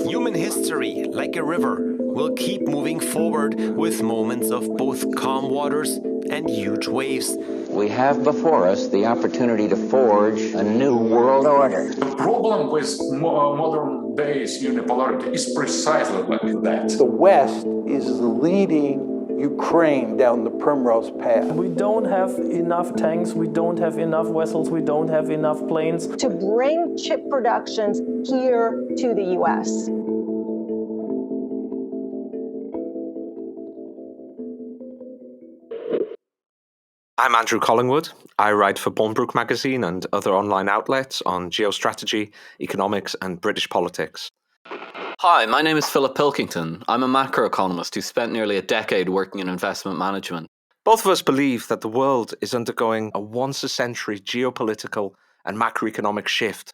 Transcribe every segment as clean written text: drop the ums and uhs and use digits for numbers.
Human history, like a river, will keep moving forward with moments of both calm waters and huge waves. We have before us the opportunity to forge a new world order. The problem with modern days unipolarity is precisely like that. The West is leading Ukraine down the primrose path. We don't have enough tanks, we don't have enough vessels, we don't have enough planes to bring chip productions here to the US. I'm Andrew Collingwood. I write for Bournebrook magazine and other online outlets on geostrategy, economics, and British politics. Hi, my name is Philip Pilkington. I'm a macroeconomist who spent nearly a decade working in investment management. Both of us believe that the world is undergoing a once-a-century geopolitical and macroeconomic shift.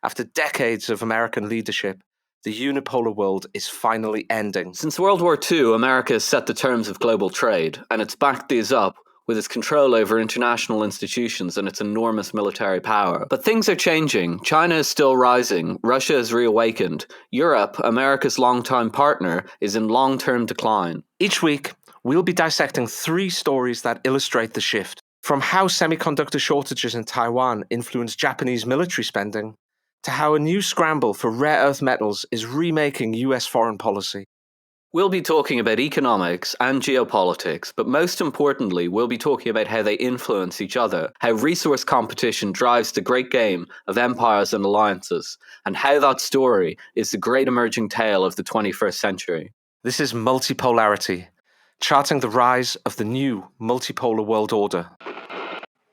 After decades of American leadership, the unipolar world is finally ending. Since World War II, America has set the terms of global trade, and it's backed these up with its control over international institutions and its enormous military power. But things are changing. China is still rising. Russia has reawakened. Europe, America's longtime partner, is in long-term decline. Each week, we'll be dissecting 3 stories that illustrate the shift. From how semiconductor shortages in Taiwan influence Japanese military spending, to how a new scramble for rare earth metals is remaking US foreign policy. We'll be talking about economics and geopolitics, but most importantly, we'll be talking about how they influence each other, how resource competition drives the great game of empires and alliances, and how that story is the great emerging tale of the 21st century. This is Multipolarity, charting the rise of the new multipolar world order.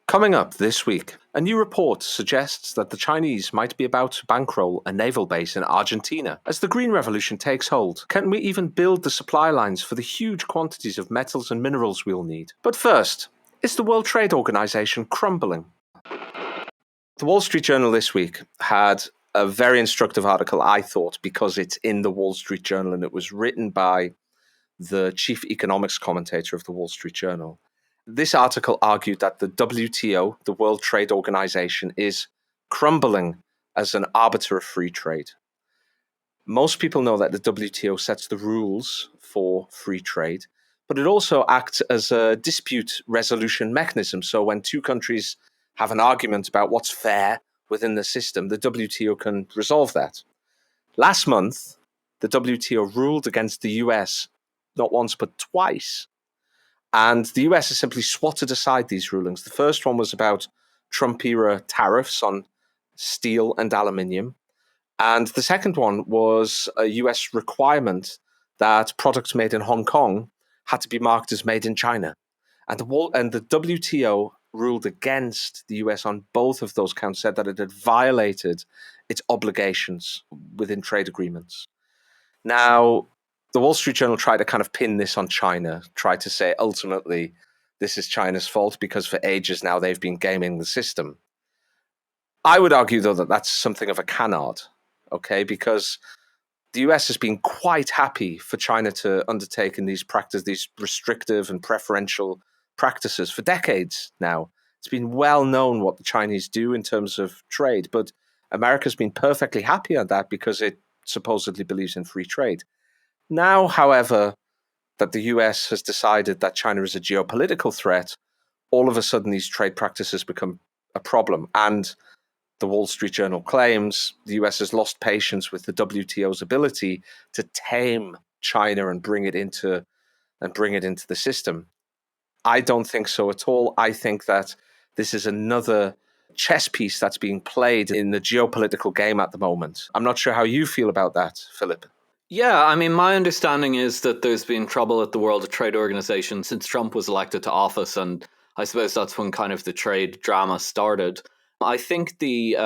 Coming up this week, a new report suggests that the Chinese might be about to bankroll a naval base in Argentina. As the Green Revolution takes hold, can we even build the supply lines for the huge quantities of metals and minerals we'll need? But first, is the World Trade Organization crumbling? The Wall Street Journal this week had a very instructive article, I thought, because it's in the Wall Street Journal and it was written by the chief economics commentator of the Wall Street Journal. This article argued that the WTO, the World Trade Organization, is crumbling as an arbiter of free trade. Most people know that the WTO sets the rules for free trade, but it also acts as a dispute resolution mechanism. So when 2 countries have an argument about what's fair within the system, the WTO can resolve that. Last month, the WTO ruled against the US not once but twice. And the US has simply swatted aside these rulings. The first one was about Trump-era tariffs on steel and aluminium. And the second one was a US requirement that products made in Hong Kong had to be marked as made in China. And the WTO ruled against the US on both of those counts, said that it had violated its obligations within trade agreements. Now, the Wall Street Journal tried to kind of pin this on China, tried to say ultimately this is China's fault because for ages now they've been gaming the system. I would argue, though, that that's something of a canard, okay, because the US has been quite happy for China to undertake in these restrictive and preferential practices for decades now. It's been well known what the Chinese do in terms of trade, but America's been perfectly happy on that because it supposedly believes in free trade. Now, however, that the US has decided that China is a geopolitical threat, all of a sudden these trade practices become a problem. And the Wall Street Journal claims the US has lost patience with the WTO's ability to tame China and bring it into the system. I don't think so at all. I think that this is another chess piece that's being played in the geopolitical game at the moment. I'm not sure how you feel about that, Philip. Yeah, I mean, my understanding is that there's been trouble at the World Trade Organization since Trump was elected to office, and I suppose that's when kind of the trade drama started. I think the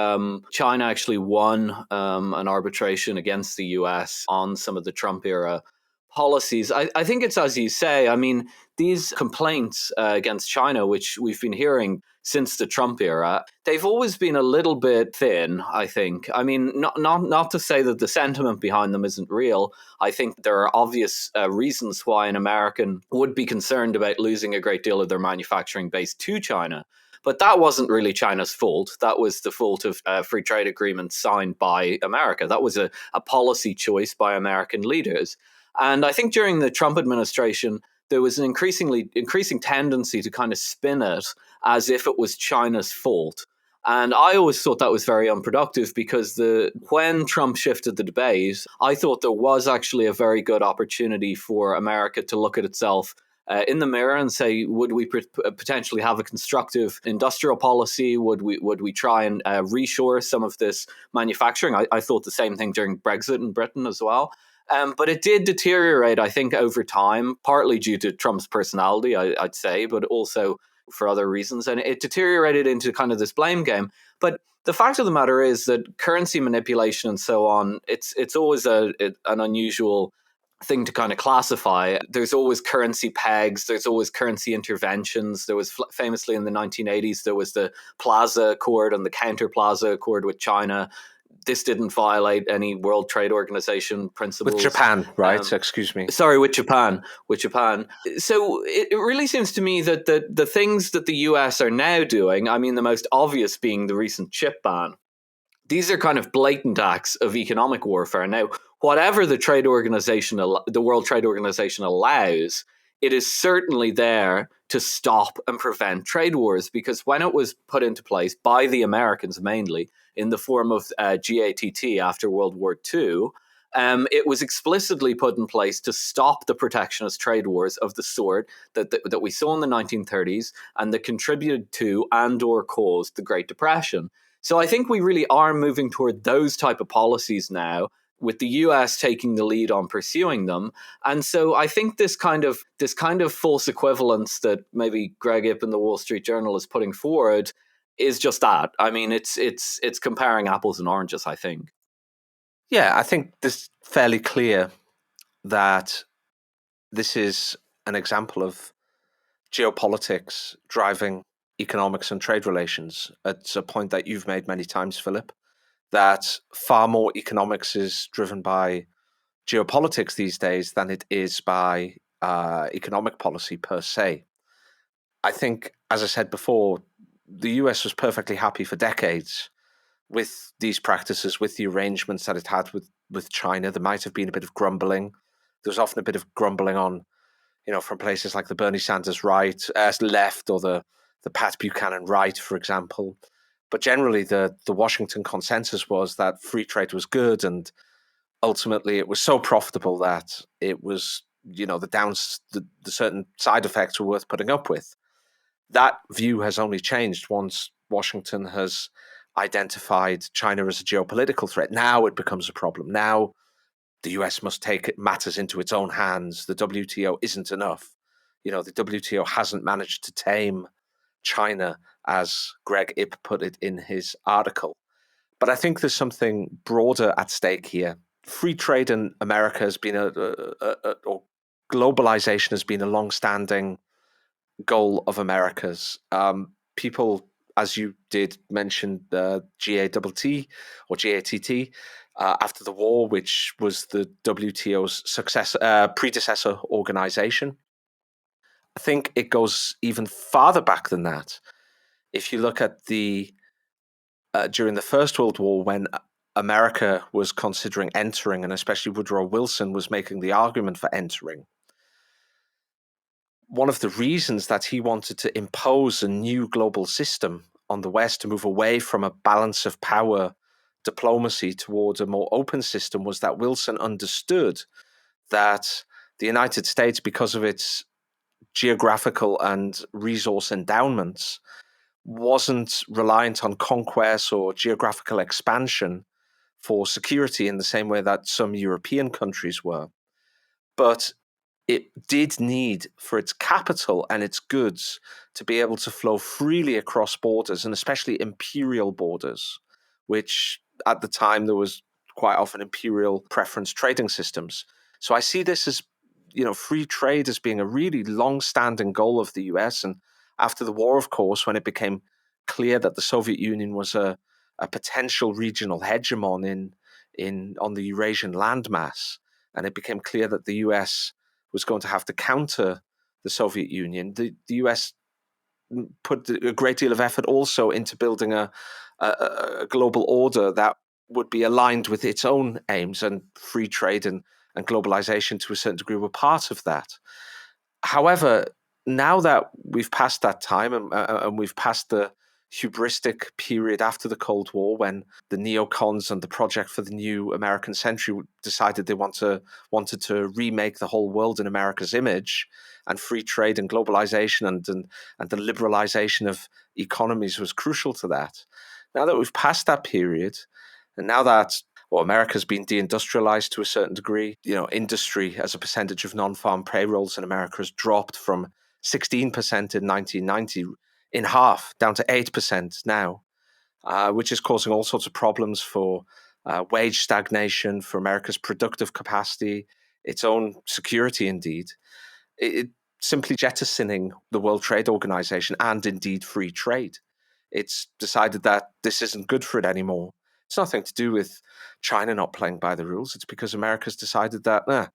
China actually won an arbitration against the US on some of the Trump-era policies. I think it's as you say. I mean, these complaints against China, which we've been hearing since the Trump era, they've always been a little bit thin, I think. I mean, not to say that the sentiment behind them isn't real. I think there are obvious reasons why an American would be concerned about losing a great deal of their manufacturing base to China. But that wasn't really China's fault. That was the fault of free trade agreements signed by America. That was a policy choice by American leaders. And I think during the Trump administration, there was an increasing tendency to kind of spin it as if it was China's fault. And I always thought that was very unproductive because when Trump shifted the debate, I thought there was actually a very good opportunity for America to look at itself in the mirror and say, would we potentially have a constructive industrial policy? Would we try and reshore some of this manufacturing? I thought the same thing during Brexit in Britain as well. But it did deteriorate, I think, over time, partly due to Trump's personality, I'd say, but also for other reasons. And it deteriorated into kind of this blame game. But the fact of the matter is that currency manipulation and so on, it's always an unusual thing to kind of classify. There's always currency pegs. There's always currency interventions. There was famously in the 1980s, there was the Plaza Accord and the Counter Plaza Accord with China. This didn't violate any World Trade Organization principles. With Japan, right? Excuse me. Sorry, with Japan. So it really seems to me that the things that the US are now doing, I mean, the most obvious being the recent chip ban, these are kind of blatant acts of economic warfare. Now, whatever the World Trade Organization allows, it is certainly there to stop and prevent trade wars, because when it was put into place by the Americans mainly in the form of GATT after World War II, it was explicitly put in place to stop the protectionist trade wars of the sort that we saw in the 1930s and that contributed to and or caused the Great Depression. So I think we really are moving toward those type of policies now, with the US taking the lead on pursuing them. And so I think this kind of false equivalence that maybe Greg Ip in the Wall Street Journal is putting forward is just that. I mean, it's comparing apples and oranges, I think. Yeah, I think it's fairly clear that this is an example of geopolitics driving economics and trade relations. It's a point that you've made many times, Philip, that far more economics is driven by geopolitics these days than it is by economic policy per se. I think, as I said before, the US was perfectly happy for decades with these practices, with the arrangements that it had with China. There might have been a bit of grumbling. There was often a bit of grumbling on, from places like the Bernie Sanders left, or the Pat Buchanan right, for example. But generally, the Washington consensus was that free trade was good, and ultimately it was so profitable that it was, the certain side effects were worth putting up with. That view has only changed once Washington has identified China as a geopolitical threat. Now it becomes a problem. Now the US must take matters into its own hands. The WTO isn't enough. The WTO hasn't managed to tame China, as Greg Ip put it in his article. But I think there's something broader at stake here. Free trade in America has been or globalization has been a long-standing goal of America's. People, as you did mention, the GATT or GATT after the war, which was the WTO's predecessor organization. I think it goes even farther back than that. If you look at during the First World War, when America was considering entering, and especially Woodrow Wilson was making the argument for entering, one of the reasons that he wanted to impose a new global system on the West to move away from a balance of power diplomacy towards a more open system was that Wilson understood that the United States, because of its geographical and resource endowments, wasn't reliant on conquest or geographical expansion for security in the same way that some European countries were. But it did need for its capital and its goods to be able to flow freely across borders, and especially imperial borders, which at the time there was quite often imperial preference trading systems. So I see this as, free trade as being a really long-standing goal of the US. And after the war, of course, when it became clear that the Soviet Union was a potential regional hegemon on the Eurasian landmass, and it became clear that the US was going to have to counter the Soviet Union, the US put a great deal of effort also into building a global order that would be aligned with its own aims, and free trade and globalization to a certain degree were part of that. However, now that we've passed that time and we've passed the hubristic period after the Cold War, when the neocons and the Project for the New American Century decided they wanted to remake the whole world in America's image, and free trade and globalization and the liberalization of economies was crucial to that. Now that we've passed that period, and now that America's been deindustrialized to a certain degree, industry as a percentage of non-farm payrolls in America has dropped from 16% in 1990 in half down to 8% now, which is causing all sorts of problems for wage stagnation, for America's productive capacity, its own security indeed. It simply jettisoning the World Trade Organization and indeed free trade. It's decided that this isn't good for it anymore. It's nothing to do with China not playing by the rules. It's because America's decided that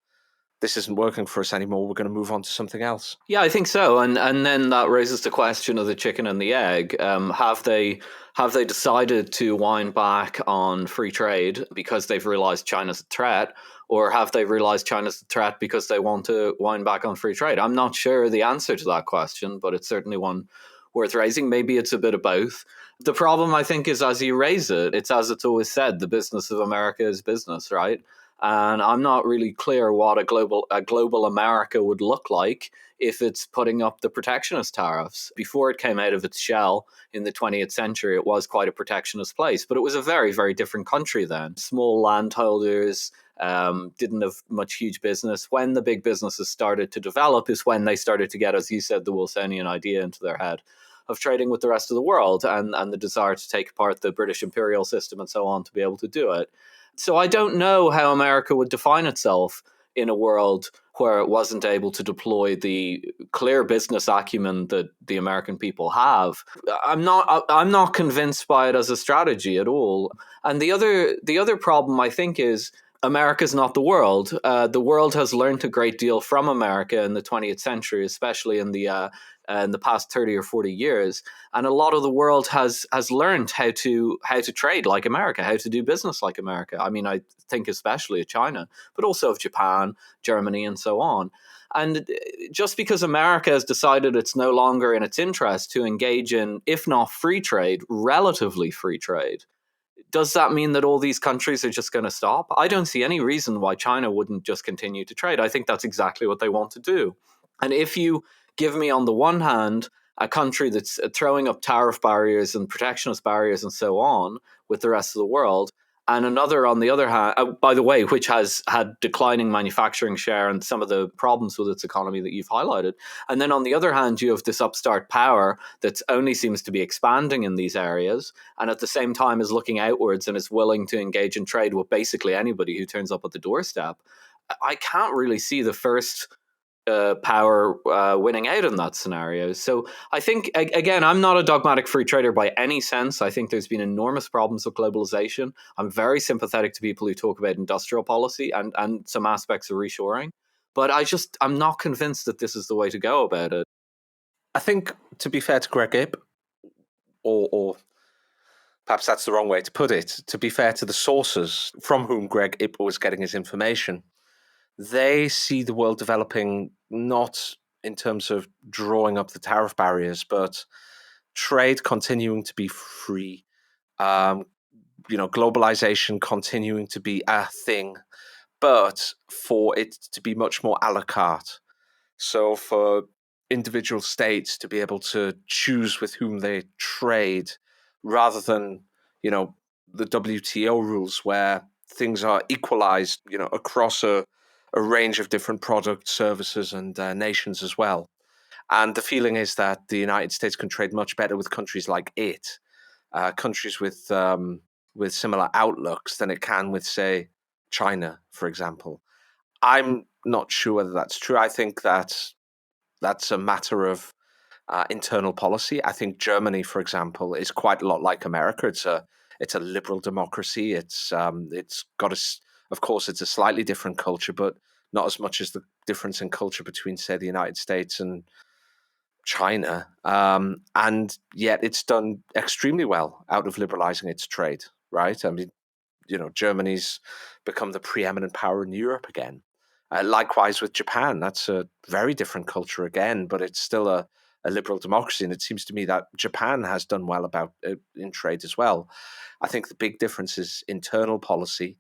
this isn't working for us anymore. We're going to move on to something else. Yeah, I think so. And then that raises the question of the chicken and the egg. Have they decided to wind back on free trade because they've realized China's a threat, or have they realized China's a threat because they want to wind back on free trade? I'm not sure the answer to that question, but it's certainly one worth raising. Maybe it's a bit of both. The problem, I think, is as you raise it, it's as it's always said, the business of America is business, right? And I'm not really clear what a global America would look like if it's putting up the protectionist tariffs. Before it came out of its shell in the 20th century, it was quite a protectionist place, but it was a very, very different country then. Small landholders didn't have much huge business. When the big businesses started to develop is when they started to get, as you said, the Wilsonian idea into their head of trading with the rest of the world and the desire to take apart the British imperial system and so on to be able to do it. So I don't know how America would define itself in a world where it wasn't able to deploy the clear business acumen that the American people have. I'm not convinced by it as a strategy at all. And the other problem, I think, is America's not the world. The world has learned a great deal from America in the 20th century, especially in the past 30 or 40 years. And a lot of the world has learned how to trade like America, how to do business like America. I mean, I think especially of China, but also of Japan, Germany, and so on. And just because America has decided it's no longer in its interest to engage in, if not free trade, relatively free trade, does that mean that all these countries are just going to stop? I don't see any reason why China wouldn't just continue to trade. I think that's exactly what they want to do. And if you give me, on the one hand, a country that's throwing up tariff barriers and protectionist barriers and so on with the rest of the world, and another, on the other hand, by the way, which has had declining manufacturing share and some of the problems with its economy that you've highlighted. And then on the other hand, you have this upstart power that only seems to be expanding in these areas, and at the same time is looking outwards and is willing to engage in trade with basically anybody who turns up at the doorstep. I can't really see the first power winning out in that scenario. So I think, again, I'm not a dogmatic free trader by any sense. I think there's been enormous problems with globalization. I'm very sympathetic to people who talk about industrial policy and some aspects of reshoring. But I'm not convinced that this is the way to go about it. I think, to be fair to Greg Ip, or perhaps that's the wrong way to put it, to be fair to the sources from whom Greg Ip was getting his information, they see the world developing not in terms of drawing up the tariff barriers, but trade continuing to be free, globalization continuing to be a thing, but for it to be much more a la carte. So for individual states to be able to choose with whom they trade, rather than, the WTO rules where things are equalized, across a range of different products, services, and nations as well. And the feeling is that the United States can trade much better with countries like it, countries with similar outlooks, than it can with, say, China, for example. I'm not sure whether that's true. I think that's a matter of internal policy. I think Germany, for example, is quite a lot like America. It's a liberal democracy. It's got of course, it's a slightly different culture, but not as much as the difference in culture between, say, the United States and China, and yet it's done extremely well out of liberalizing its trade, right? I mean, Germany's become the preeminent power in Europe again. Likewise with Japan, that's a very different culture again, but it's still a liberal democracy. And it seems to me that Japan has done well in trade as well. I think the big difference is internal policy.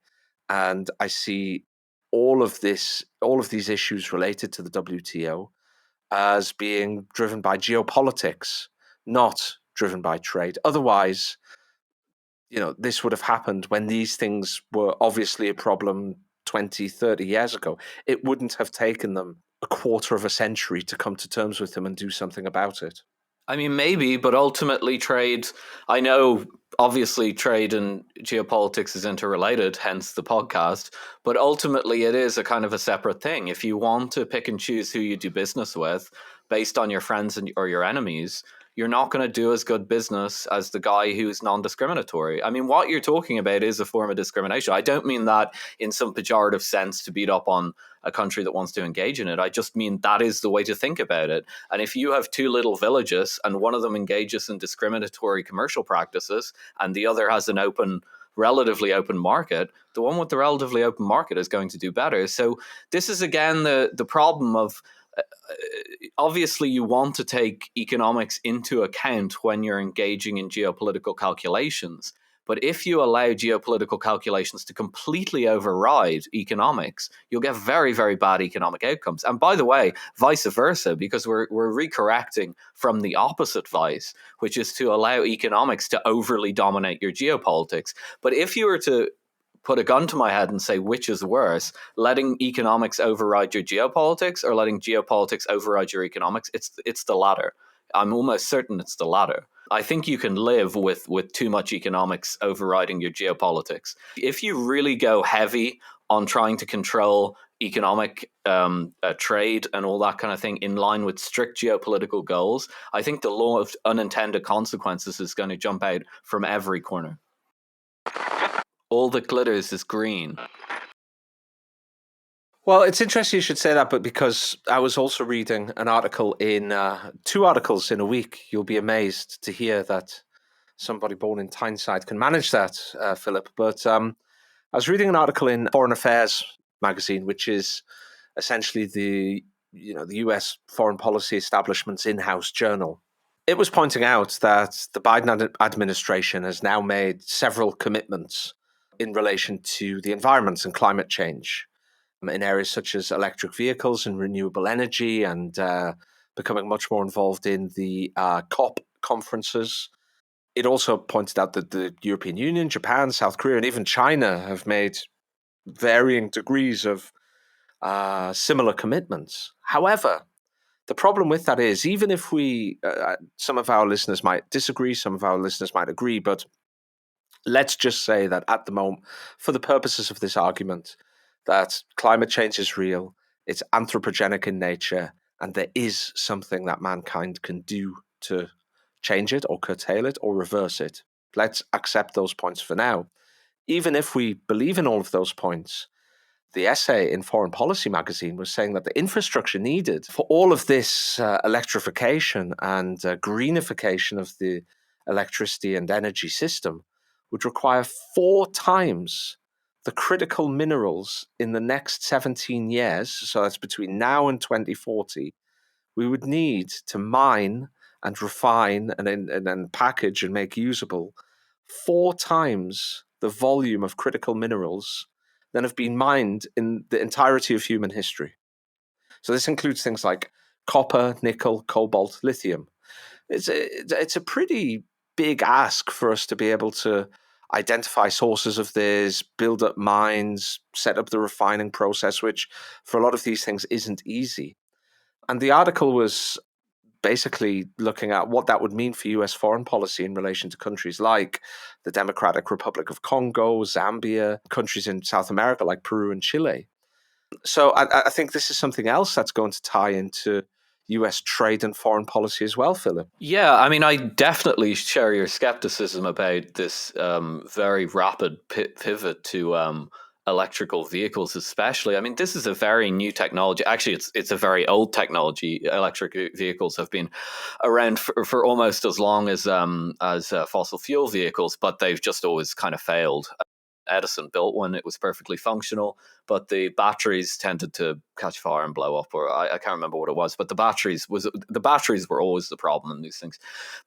And I see all of these issues related to the WTO as being driven by geopolitics, not driven by trade. Otherwise, this would have happened when these things were obviously a problem 20, 30 years ago. It wouldn't have taken them a quarter of a century to come to terms with them and do something about it. I mean, maybe, but ultimately trade, I know obviously trade and geopolitics is interrelated, hence the podcast, but ultimately it is a kind of a separate thing. If you want to pick and choose who you do business with based on your friends or your enemies, you're not going to do as good business as the guy who's non-discriminatory. I mean, what you're talking about is a form of discrimination. I don't mean that in some pejorative sense to beat up on a country that wants to engage in it. I just mean that is the way to think about it. And if you have two little villages and one of them engages in discriminatory commercial practices and the other has an relatively open market, the one with the relatively open market is going to do better. So this is again the problem of obviously you want to take economics into account when you're engaging in geopolitical calculations. But if you allow geopolitical calculations to completely override economics, you'll get very, very bad economic outcomes. And by the way, vice versa, because we're recorrecting from the opposite vice, which is to allow economics to overly dominate your geopolitics. But if you were to put a gun to my head and say which is worse, letting economics override your geopolitics or letting geopolitics override your economics, it's the latter. I'm almost certain it's the latter. I think you can live with too much economics overriding your geopolitics. If you really go heavy on trying to control economic trade and all that kind of thing in line with strict geopolitical goals, I think the law of unintended consequences is going to jump out from every corner. All that glitters is green. Well, it's interesting you should say that, but because I was also reading an article in 2 articles in a week. You'll be amazed to hear that somebody born in Tyneside can manage that, Philip. But I was reading an article in Foreign Affairs magazine, which is essentially the US foreign policy establishment's in-house journal. It was pointing out that the Biden administration has now made several commitments in relation to the environment and climate change in areas such as electric vehicles and renewable energy, and becoming much more involved in the COP conferences. It also pointed out that the European Union, Japan, South Korea, and even China have made varying degrees of similar commitments. However, the problem with that is, even if some of our listeners might disagree, some of our listeners might agree, but let's just say that at the moment, for the purposes of this argument, that climate change is real, it's anthropogenic in nature, and there is something that mankind can do to change it or curtail it or reverse it. Let's accept those points for now. Even if we believe in all of those points, the essay in Foreign Policy magazine was saying that the infrastructure needed for all of this electrification and greenification of the electricity and energy system would require 4 times the critical minerals in the next 17 years, so that's between now and 2040, we would need to mine and refine and then package and make usable 4 times the volume of critical minerals than have been mined in the entirety of human history. So this includes things like copper, nickel, cobalt, lithium. It's a pretty big ask for us to be able to identify sources of this, build up mines, set up the refining process, which for a lot of these things isn't easy. And the article was basically looking at what that would mean for US foreign policy in relation to countries like the Democratic Republic of Congo, Zambia, countries in South America like Peru and Chile. So I think this is something else that's going to tie into US trade and foreign policy as well, Philip. Yeah, I mean, I definitely share your skepticism about this very rapid pivot to electrical vehicles especially. I mean, this is a very new technology. Actually, it's a very old technology. Electric vehicles have been around for almost as long as fossil fuel vehicles, but they've just always kind of failed. Edison built one; it was perfectly functional, but the batteries tended to catch fire and blow up, or I can't remember what it was. But the batteries were always the problem in these things.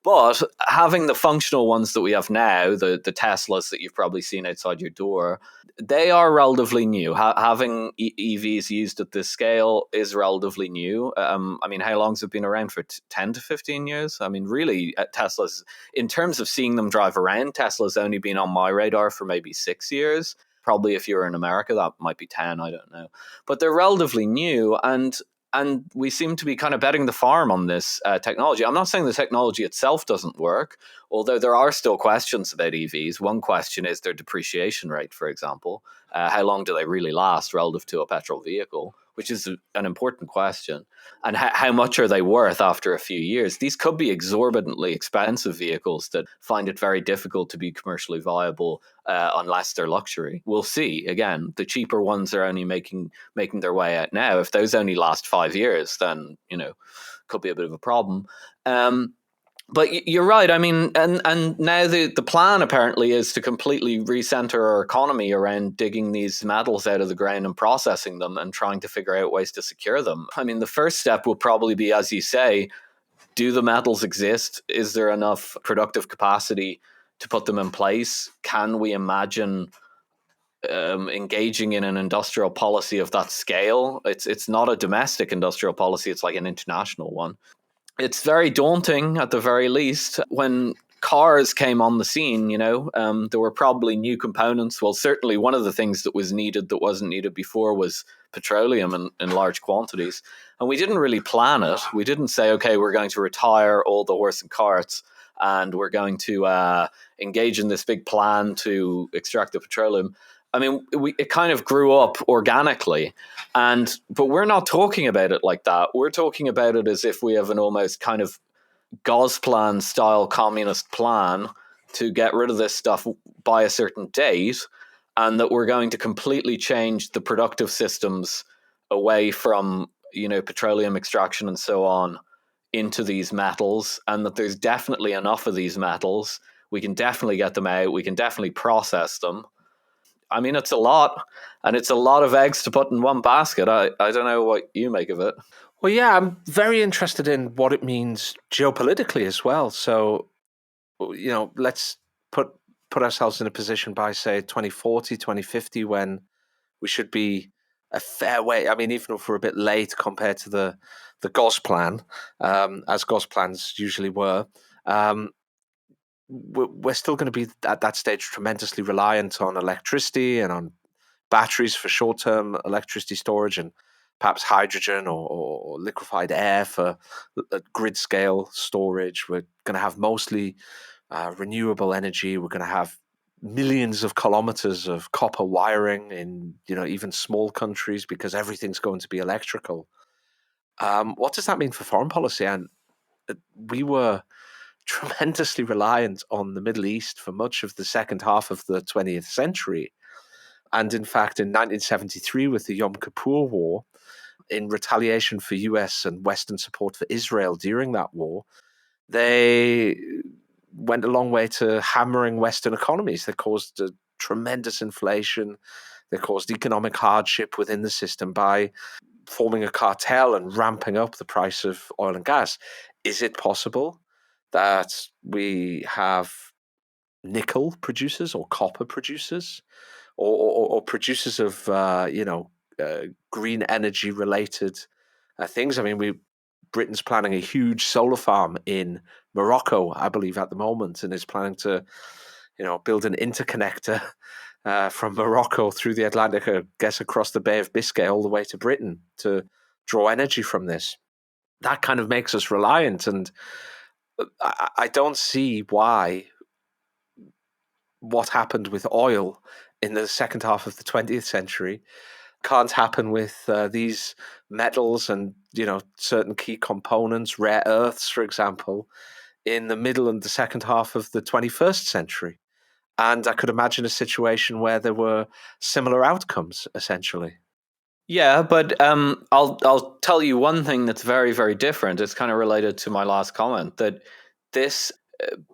But having the functional ones that we have now, the Teslas that you've probably seen outside your door, they are relatively new. Having EVs used at this scale is relatively new. I mean, how long's it been around for? 10 to 15 years? I mean, really, Tesla's, in terms of seeing them drive around, Tesla's only been on my radar for maybe 6 years. Probably if you're in America, that might be 10, I don't know. But they're relatively new, and we seem to be kind of betting the farm on this technology. I'm not saying the technology itself doesn't work, although there are still questions about EVs. One question is their depreciation rate, for example. How long do they really last relative to a petrol vehicle, which is an important question. And how much are they worth after a few years? These could be exorbitantly expensive vehicles that find it very difficult to be commercially viable unless they're luxury. We'll see. Again, the cheaper ones are only making their way out now. If those only last 5 years, then, could be a bit of a problem. But you're right. I mean, and now the plan apparently is to completely recenter our economy around digging these metals out of the ground and processing them and trying to figure out ways to secure them. I mean, the first step will probably be, as you say, do the metals exist? Is there enough productive capacity to put them in place? Can we imagine engaging in an industrial policy of that scale? It's not a domestic industrial policy. It's like an international one. It's very daunting, at the very least. When cars came on the scene, there were probably new components. Well, certainly one of the things that was needed that wasn't needed before was petroleum in large quantities. And we didn't really plan it. We didn't say, okay, we're going to retire all the horse and carts and we're going to engage in this big plan to extract the petroleum. I mean, it kind of grew up organically, but we're not talking about it like that. We're talking about it as if we have an almost kind of Gosplan style communist plan to get rid of this stuff by a certain date, and that we're going to completely change the productive systems away from, petroleum extraction and so on into these metals, and that there's definitely enough of these metals. We can definitely get them out. We can definitely process them. I mean, it's a lot, and it's a lot of eggs to put in one basket. I don't know what you make of it. Well, yeah, I'm very interested in what it means geopolitically as well. So, let's put ourselves in a position by, say, 2040, 2050, when we should be a fair way. I mean, even if we're a bit late compared to the Gosplan, as Gosplans usually were, we're still going to be at that stage tremendously reliant on electricity and on batteries for short-term electricity storage, and perhaps hydrogen or liquefied air for grid-scale storage. We're going to have mostly renewable energy. We're going to have millions of kilometers of copper wiring in, even small countries, because everything's going to be electrical. What does that mean for foreign policy? And we were tremendously reliant on the Middle East for much of the second half of the 20th century. And in fact, in 1973, with the Yom Kippur War, in retaliation for US and Western support for Israel during that war, they went a long way to hammering Western economies. They caused a tremendous inflation. They caused economic hardship within the system by forming a cartel and ramping up the price of oil and gas. Is it possible that we have nickel producers or copper producers or producers of green energy related things? I mean, Britain's planning a huge solar farm in Morocco, I believe, at the moment, and is planning to build an interconnector from Morocco through the Atlantic, I guess across the Bay of Biscay all the way to Britain to draw energy from this. That kind of makes us reliant, and I don't see why what happened with oil in the second half of the 20th century can't happen with these metals and certain key components, rare earths, for example, in the middle and the second half of the 21st century. And I could imagine a situation where there were similar outcomes, essentially. Yeah, but I'll tell you one thing that's very, very different. It's kind of related to my last comment that this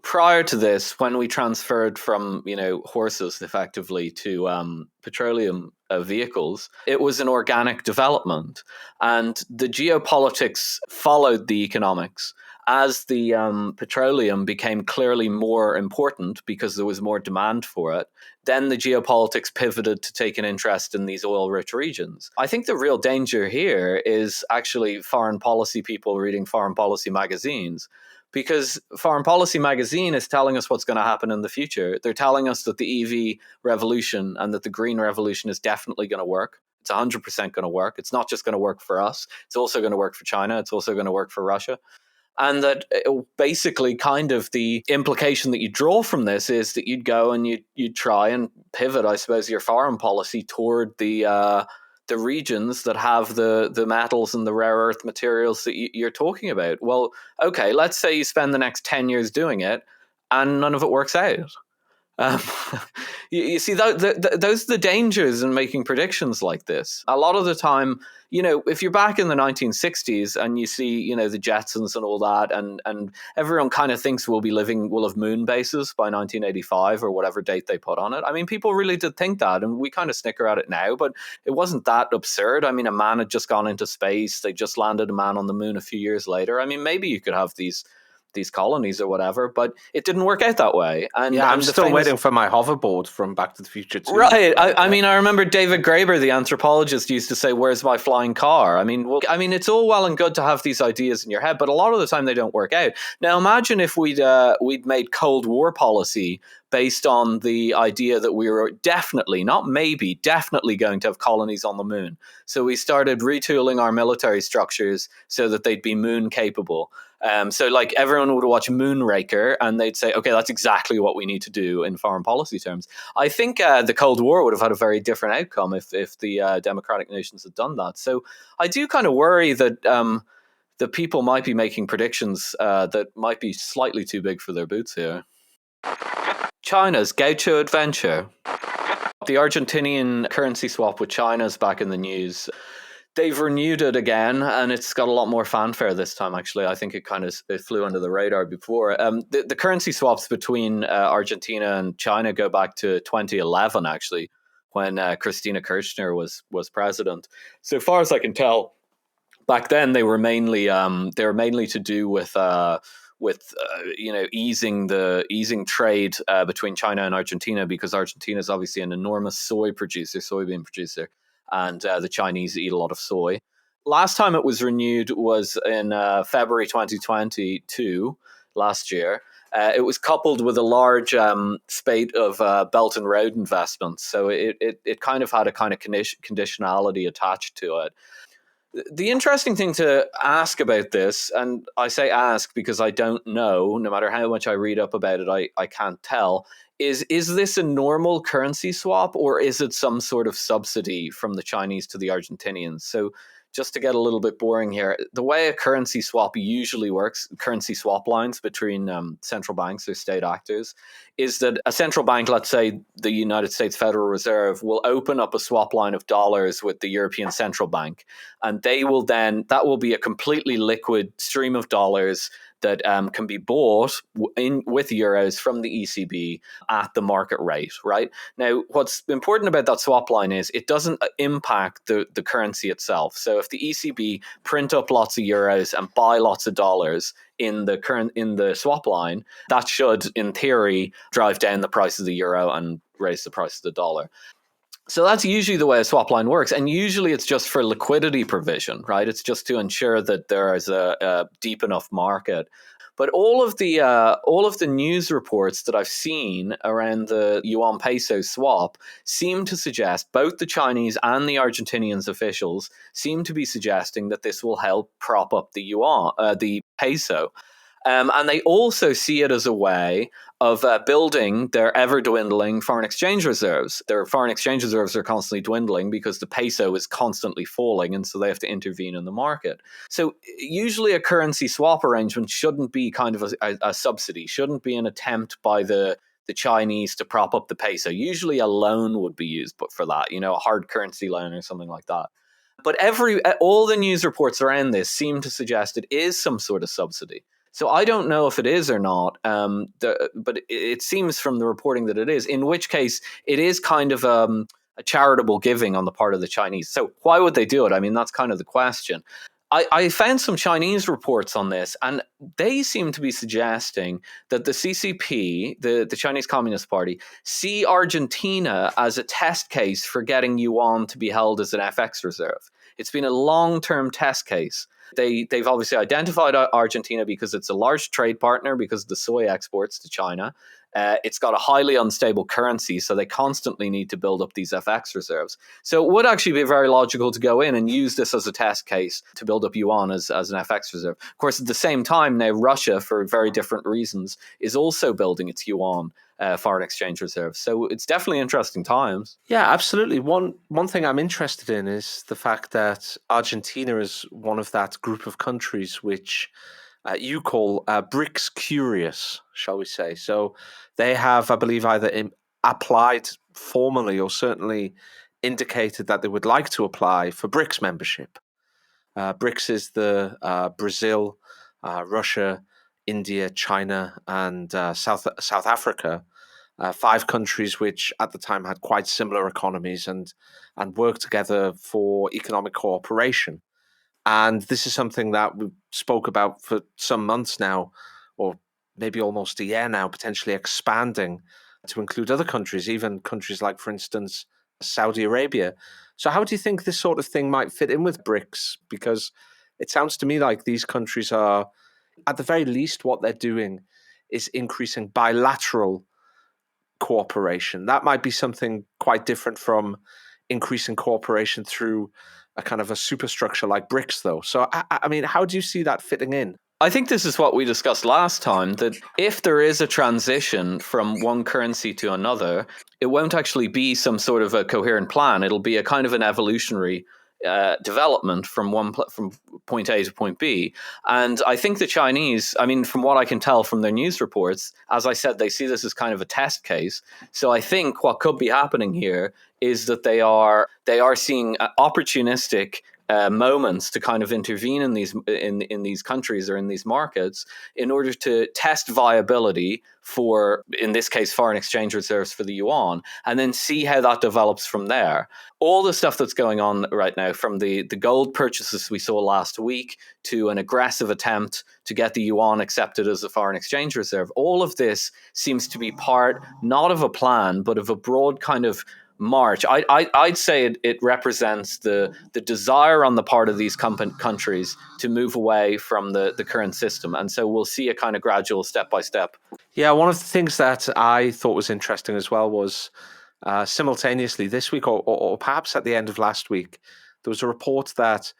prior to this, when we transferred from horses effectively to petroleum vehicles, it was an organic development, and the geopolitics followed the economics. As the petroleum became clearly more important because there was more demand for it, then the geopolitics pivoted to take an interest in these oil-rich regions. I think the real danger here is actually foreign policy people reading foreign policy magazines, because Foreign Policy magazine is telling us what's going to happen in the future. They're telling us that the EV revolution and that the green revolution is definitely going to work. It's 100% going to work. It's not just going to work for us. It's also going to work for China. It's also going to work for Russia. And that basically kind of the implication that you draw from this is that you'd go and you'd try and pivot, I suppose, your foreign policy toward the regions that have the metals and the rare earth materials that you're talking about. Well, okay, let's say you spend the next 10 years doing it and none of it works out. You see, those are the dangers in making predictions like this. A lot of the time, if you're back in the 1960s and you see, the Jetsons and all that, and everyone kind of thinks we'll have moon bases by 1985 or whatever date they put on it. I mean, people really did think that, and we kind of snicker at it now, but it wasn't that absurd. I mean, a man had just gone into space. They just landed a man on the moon a few years later. I mean, maybe you could have these colonies or whatever, but it didn't work out that way. And I'm still waiting for my hoverboard from Back to the Future 2. Right. I mean, I remember David Graeber, the anthropologist, used to say, "Where's my flying car?" I mean, it's all well and good to have these ideas in your head, but a lot of the time they don't work out. Now, imagine if we'd made Cold War policy based on the idea that we were definitely, not maybe, definitely going to have colonies on the moon. So we started retooling our military structures so that they'd be moon capable. So like everyone would watch Moonraker and they'd say, okay, that's exactly what we need to do in foreign policy terms. I think the Cold War would have had a very different outcome if the democratic nations had done that. So I do kind of worry that the people might be making predictions that might be slightly too big for their boots here. China's gaucho adventure. The Argentinian currency swap with China is back in the news. They've renewed it again, and it's got a lot more fanfare this time, actually. I think it flew under the radar before. The currency swaps between Argentina and China go back to 2011, actually, when Christina Kirchner was president. So far as I can tell, back then they were mainly to do with easing trade between China and Argentina, because Argentina is obviously an enormous soybean producer, and the Chinese eat a lot of soy. Last time it was renewed was in February 2022, last year. It was coupled with a large spate of Belt and Road investments, so it kind of had a kind of conditionality attached to it. The interesting thing to ask about this, and I say ask because I don't know, no matter how much I read up about it, I can't tell, is this a normal currency swap, or is it some sort of subsidy from the Chinese to the Argentinians? So just to get a little bit boring here, the way a currency swap usually works, currency swap lines between central banks or state actors, is that a central bank, let's say the United States Federal Reserve, will open up a swap line of dollars with the European Central Bank. And that will be a completely liquid stream of dollars that can be bought with euros from the ECB at the market rate, right? Now, what's important about that swap line is it doesn't impact the currency itself. So if the ECB print up lots of euros and buy lots of dollars in the swap line, that should, in theory, drive down the price of the euro and raise the price of the dollar. So that's usually the way a swap line works, and usually it's just for liquidity provision, right? It's just to ensure that there is a deep enough market. But all of the news reports that I've seen around the Yuan peso swap seem to suggest, both the Chinese and the Argentinians officials seem to be suggesting that this will help prop up the peso. And they also see it as a way of building their ever-dwindling foreign exchange reserves. Their foreign exchange reserves are constantly dwindling because the peso is constantly falling, and so they have to intervene in the market. So usually a currency swap arrangement shouldn't be kind of a subsidy, shouldn't be an attempt by the the Chinese to prop up the peso. Usually a loan would be used but for that, a hard currency loan or something like that. But all the news reports around this seem to suggest it is some sort of subsidy. So I don't know if it is or not, but it seems from the reporting that it is, in which case it is kind of a charitable giving on the part of the Chinese. So why would they do it? I mean, that's kind of the question. I found some Chinese reports on this, and they seem to be suggesting that the CCP, the Chinese Communist Party, see Argentina as a test case for getting yuan to be held as an FX reserve. It's been a long-term test case. They've obviously identified Argentina because it's a large trade partner because of the soy exports to China. It's got a highly unstable currency, so they constantly need to build up these FX reserves. So it would actually be very logical to go in and use this as a test case to build up yuan as an FX reserve. Of course, at the same time, now Russia, for very different reasons, is also building its yuan foreign exchange reserve. So it's definitely interesting times. Yeah, absolutely. One thing I'm interested in is the fact that Argentina is one of that group of countries which you call BRICS curious, shall we say. So they have, I believe, either applied formally or certainly indicated that they would like to apply for BRICS membership. BRICS is the Brazil, Russia, India, China, and South Africa. 5 countries which at the time had quite similar economies and worked together for economic cooperation. And this is something that we spoke about for some months now, or maybe almost a year now, potentially expanding to include other countries, even countries like, for instance, Saudi Arabia. So how do you think this sort of thing might fit in with BRICS? Because it sounds to me like these countries are, at the very least, what they're doing is increasing bilateral cooperation. That might be something quite different from increasing cooperation through a kind of a superstructure like BRICS, though. So, I mean, how do you see that fitting in? I think this is what we discussed last time, that if there is a transition from one currency to another, it won't actually be some sort of a coherent plan. It'll be a kind of an evolutionary development from point A to point B. And I think the Chinese, I mean, from what I can tell from their news reports, as I said, they see this as kind of a test case. So I think what could be happening here is that they are seeing opportunistic moments to kind of intervene in these countries or in these markets in order to test viability for, in this case, foreign exchange reserves for the yuan, and then see how that develops from there. All the stuff that's going on right now, from the gold purchases we saw last week to an aggressive attempt to get the yuan accepted as a foreign exchange reserve, all of this seems to be part not of a plan, but of a broad kind of march. I'd say it represents the desire on the part of these countries to move away from the current system. And so we'll see a kind of gradual step-by-step. Yeah, one of the things that I thought was interesting as well was simultaneously this week, or perhaps at the end of last week, there was a report that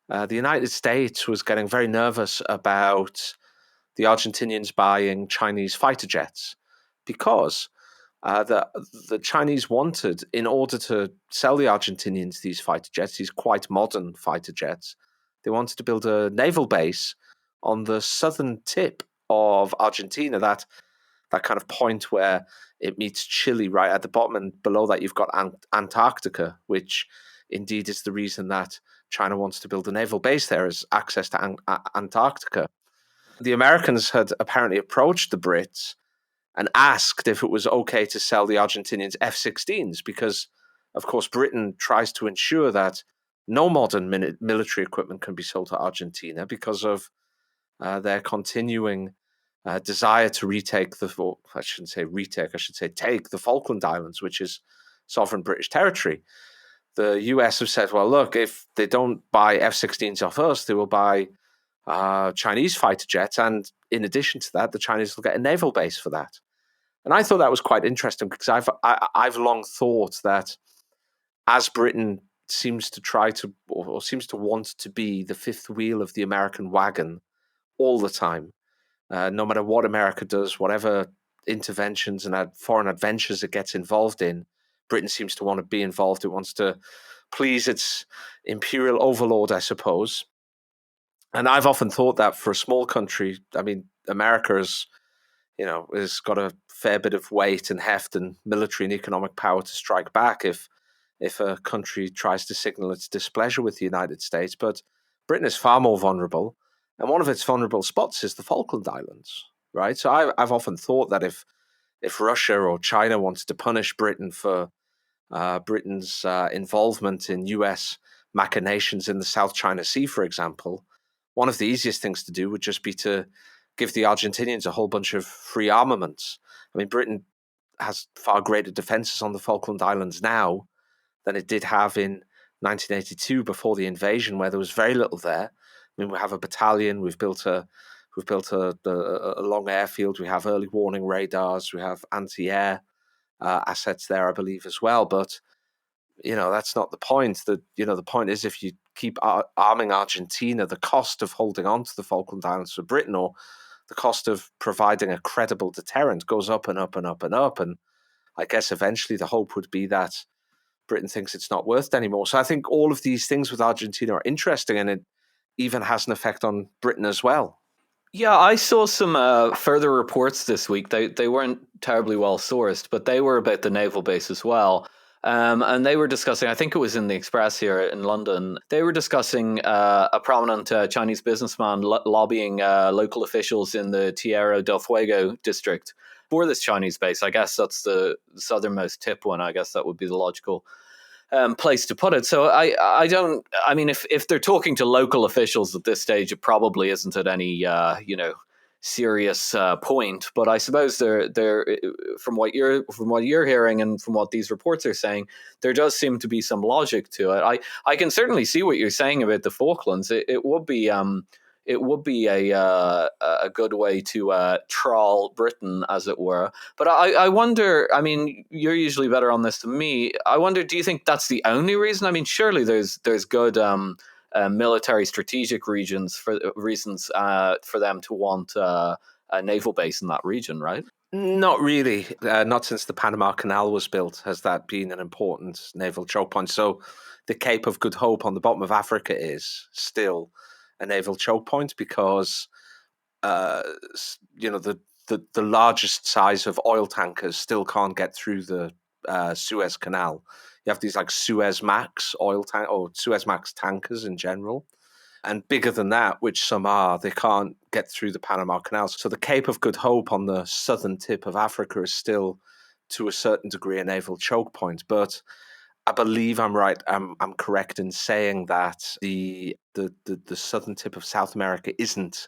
the United States was getting very nervous about the Argentinians buying Chinese fighter jets because the Chinese wanted, in order to sell the Argentinians these fighter jets, these quite modern fighter jets, they wanted to build a naval base on the southern tip of Argentina, that kind of point where it meets Chile right at the bottom, and below that you've got Antarctica, which indeed is the reason that China wants to build a naval base there, is access to Antarctica. The Americans had apparently approached the Brits and asked if it was okay to sell the Argentinians F16s, because, of course, Britain tries to ensure that no modern military equipment can be sold to Argentina because of their continuing desire to take the Falkland Islands, which is sovereign British territory. The US have said, well, look, if they don't buy F-16s off us, they will buy Chinese fighter jets. And in addition to that, the Chinese will get a naval base for that. And I thought that was quite interesting because I've long thought that as Britain seems to try to, or seems to want to be the fifth wheel of the American wagon all the time, no matter what America does, whatever interventions and foreign adventures it gets involved in, Britain seems to want to be involved. It wants to please its imperial overlord, I suppose. And I've often thought that for a small country, I mean, America has got a fair bit of weight and heft and military and economic power to strike back if a country tries to signal its displeasure with the United States. But Britain is far more vulnerable, and one of its vulnerable spots is the Falkland Islands, right? So I've often thought that if Russia or China wants to punish Britain for Britain's involvement in US machinations in the South China Sea, for example, one of the easiest things to do would just be to give the Argentinians a whole bunch of free armaments. I mean, Britain has far greater defenses on the Falkland Islands now than it did have in 1982 before the invasion, where there was very little there. I mean, we have a battalion, we've built a long airfield, we have early warning radars, we have anti-air assets there, I believe, as well. But that's not the point. The point is, if you keep arming Argentina, the cost of holding on to the Falkland Islands for Britain, or the cost of providing a credible deterrent, goes up and up and up and up. And I guess eventually the hope would be that Britain thinks it's not worth it anymore. So I think all of these things with Argentina are interesting, and it even has an effect on Britain as well. Yeah, I saw some further reports this week. They weren't terribly well sourced, but they were about the naval base as well. And they were discussing, I think it was in the Express here in London, they were discussing a prominent Chinese businessman lobbying local officials in the Tierra del Fuego district for this Chinese base. I guess that's the southernmost tip one. I guess that would be the logical place to put it. So I mean, if they're talking to local officials at this stage, it probably isn't at any, serious point. But I suppose they're from what you're hearing and from what these reports are saying, there does seem to be some logic to it. I can certainly see what you're saying about the Falklands. It would be a good way to trawl Britain, as it were. But I wonder, I mean, you're usually better on this than me. I wonder, do you think that's the only reason? I mean, surely there's good military strategic reasons for them to want a naval base in that region, right? Not really. Not since the Panama Canal was built has that been an important naval choke point. So the Cape of Good Hope on the bottom of Africa is still a naval choke point because, the largest size of oil tankers still can't get through the Suez Canal. You have these like Suez Max tankers in general. And bigger than that, which some are, they can't get through the Panama Canal. So the Cape of Good Hope on the southern tip of Africa is still, to a certain degree, a naval choke point. But I believe I'm right. I'm correct in saying that the southern tip of South America isn't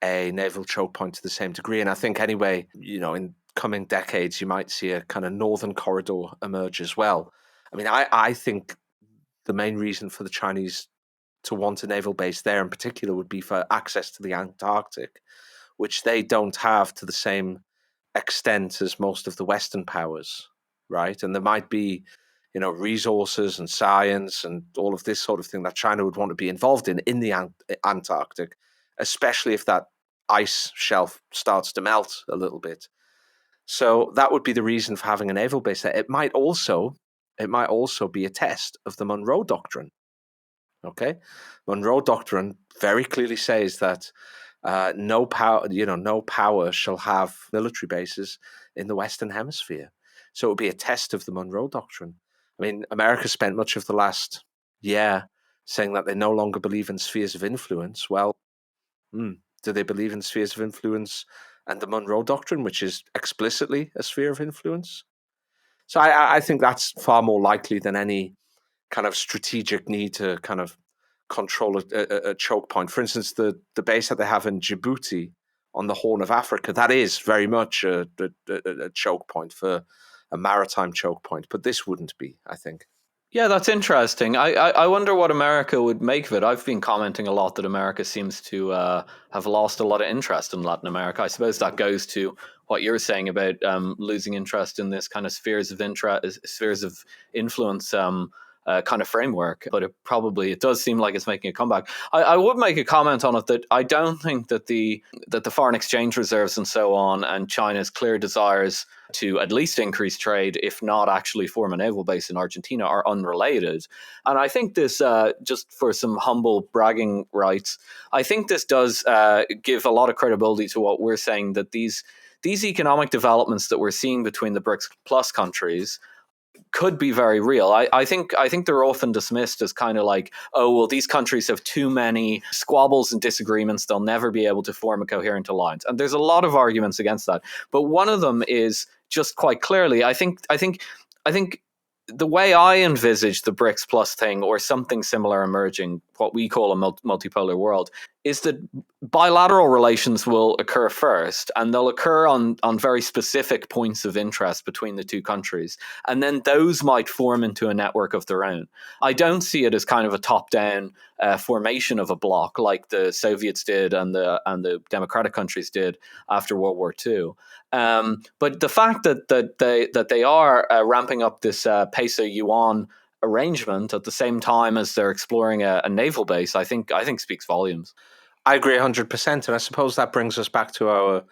a naval choke point to the same degree. And I think anyway, in coming decades, you might see a kind of northern corridor emerge as well. I mean, I think the main reason for the Chinese to want a naval base there in particular would be for access to the Antarctic, which they don't have to the same extent as most of the Western powers, right? And there might be, resources and science and all of this sort of thing that China would want to be involved in the Antarctic, especially if that ice shelf starts to melt a little bit. So that would be the reason for having a naval base there. It might also be a test of the Monroe Doctrine. Okay, Monroe Doctrine very clearly says that no power shall have military bases in the Western Hemisphere. So it would be a test of the Monroe Doctrine. I mean, America spent much of the last year saying that they no longer believe in spheres of influence. Well, do they believe in spheres of influence and the Monroe Doctrine, which is explicitly a sphere of influence? So I think that's far more likely than any kind of strategic need to kind of control a choke point. For instance, the base that they have in Djibouti on the Horn of Africa, that is very much a choke point, for a maritime choke point. But this wouldn't be, I think. Yeah, that's interesting. I wonder what America would make of it. I've been commenting a lot that America seems to have lost a lot of interest in Latin America. I suppose that goes to what you're saying about losing interest in this kind of spheres of influence kind of framework. But it does seem like it's making a comeback. I would make a comment on it that I don't think that the foreign exchange reserves and so on, and China's clear desires to at least increase trade, if not actually form a naval base in Argentina, are unrelated. And I think this, just for some humble bragging rights, I think this does give a lot of credibility to what we're saying, that these these economic developments that we're seeing between the BRICS Plus countries could be very real. I think they're often dismissed as kind of like, oh, well, these countries have too many squabbles and disagreements. They'll never be able to form a coherent alliance. And there's a lot of arguments against that. But one of them is just quite clearly, I think the way I envisage the BRICS Plus thing, or something similar emerging, what we call a multipolar world, is that bilateral relations will occur first, and they'll occur on very specific points of interest between the two countries. And then those might form into a network of their own. I don't see it as kind of a top-down formation of a bloc like the Soviets did and the democratic countries did after World War II. But the fact that they are ramping up this peso Yuan arrangement at the same time as they're exploring a naval base, I think speaks volumes. I agree 100%. And I suppose that brings us back to our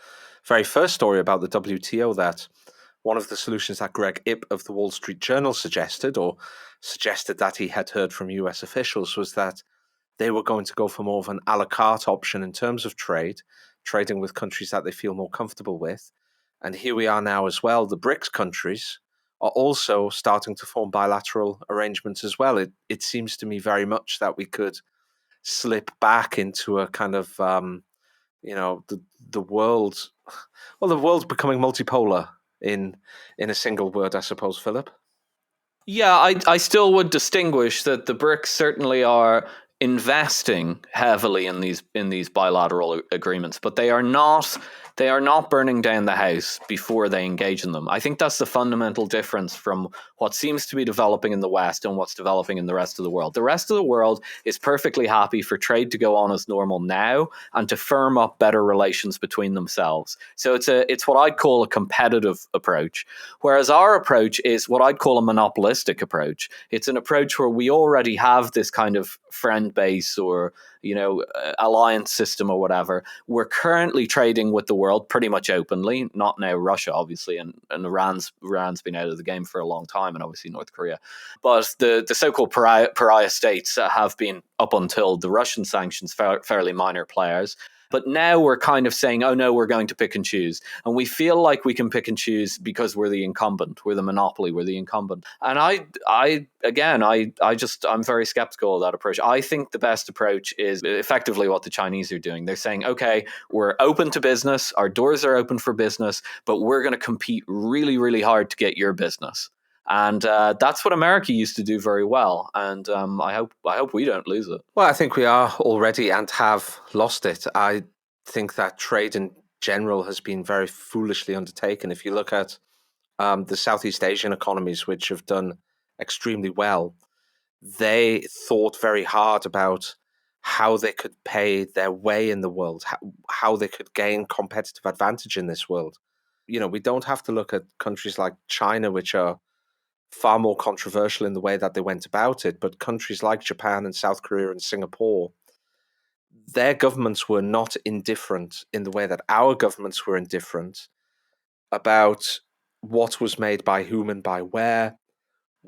very first story about the WTO, that one of the solutions that Greg Ip of the Wall Street Journal suggested that he had heard from US officials, was that they were going to go for more of an a la carte option in terms of trading with countries that they feel more comfortable with. And here we are now as well. The BRICS countries are also starting to form bilateral arrangements as well. It seems to me very much that we could slip back into a kind of, the world, well, the world's becoming multipolar in a single word, I suppose, Philip. Yeah, I still would distinguish that the BRICS certainly are investing heavily in these bilateral agreements, but they are not burning down the house before they engage in them. I think that's the fundamental difference from what seems to be developing in the West and what's developing in the rest of the world. The rest of the world is perfectly happy for trade to go on as normal now and to firm up better relations between themselves. So it's what I'd call a competitive approach, whereas our approach is what I'd call a monopolistic approach. It's an approach where we already have this kind of friend base or alliance system or whatever. We're currently trading with the world pretty much openly, not now Russia, obviously, and Iran's been out of the game for a long time, and obviously North Korea. But the so-called pariah states have been, up until the Russian sanctions, fairly minor players. But now we're kind of saying, oh no, we're going to pick and choose. And we feel like we can pick and choose because we're the incumbent, we're the monopoly, we're the incumbent. And I'm very skeptical of that approach. I think the best approach is effectively what the Chinese are doing. They're saying, okay, we're open to business, our doors are open for business, but we're going to compete really, really hard to get your business. And that's what America used to do very well. And I hope we don't lose it. Well, I think we are already and have lost it. I think that trade in general has been very foolishly undertaken. If you look at the Southeast Asian economies, which have done extremely well, they thought very hard about how they could pay their way in the world, how they could gain competitive advantage in this world. We don't have to look at countries like China, which are far more controversial in the way that they went about it, but countries like Japan and South Korea and Singapore, their governments were not indifferent in the way that our governments were indifferent about what was made by whom and by where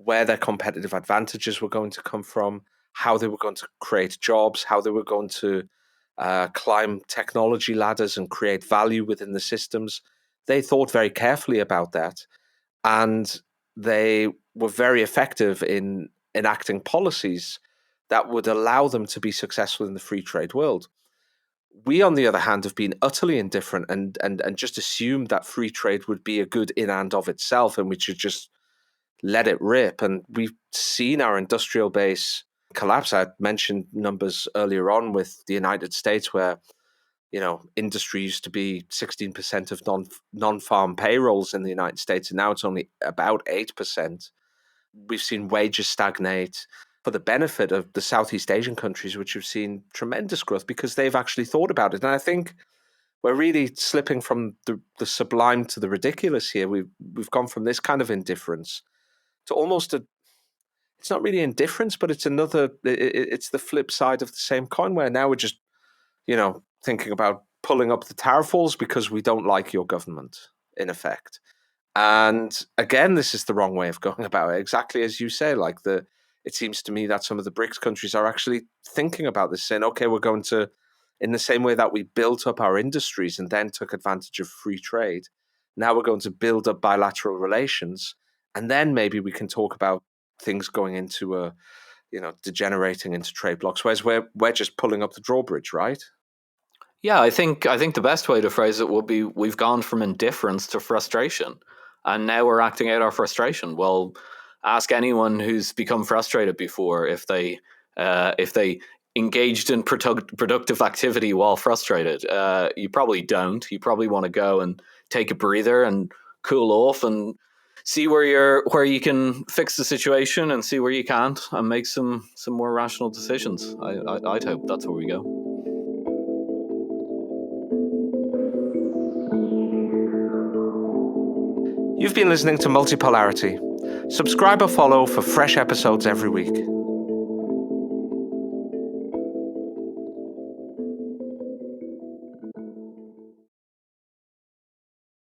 their competitive advantages were going to come from, how they were going to create jobs, how they were going to climb technology ladders and create value within the systems. They thought very carefully about that, and they were very effective in enacting policies that would allow them to be successful in the free trade world. We, on the other hand, have been utterly indifferent and just assumed that free trade would be a good in and of itself, and we should just let it rip. And we've seen our industrial base collapse. I mentioned numbers earlier on with the United States, where industry used to be 16% of non-farm payrolls in the United States, and now it's only about 8%. We've seen wages stagnate for the benefit of the Southeast Asian countries, which have seen tremendous growth because they've actually thought about it. And I think we're really slipping from the sublime to the ridiculous here. We've gone from this kind of indifference to almost it's not really indifference, but it's it's the flip side of the same coin, where now we're just, thinking about pulling up the tariff walls because we don't like your government, in effect. And again, this is the wrong way of going about it. Exactly as you say, it seems to me that some of the BRICS countries are actually thinking about this, saying, okay, we're going to In the same way that we built up our industries and then took advantage of free trade, now we're going to build up bilateral relations, and then maybe we can talk about things going into degenerating into trade blocks, whereas we're just pulling up the drawbridge, right? Yeah, I think the best way to phrase it would be we've gone from indifference to frustration, and now we're acting out our frustration. Well, ask anyone who's become frustrated before if they engaged in productive activity while frustrated. You probably don't. You probably want to go and take a breather and cool off and see where you can fix the situation and see where you can't and make some more rational decisions. I'd hope that's where we go. You've been listening to Multipolarity. Subscribe or follow for fresh episodes every week.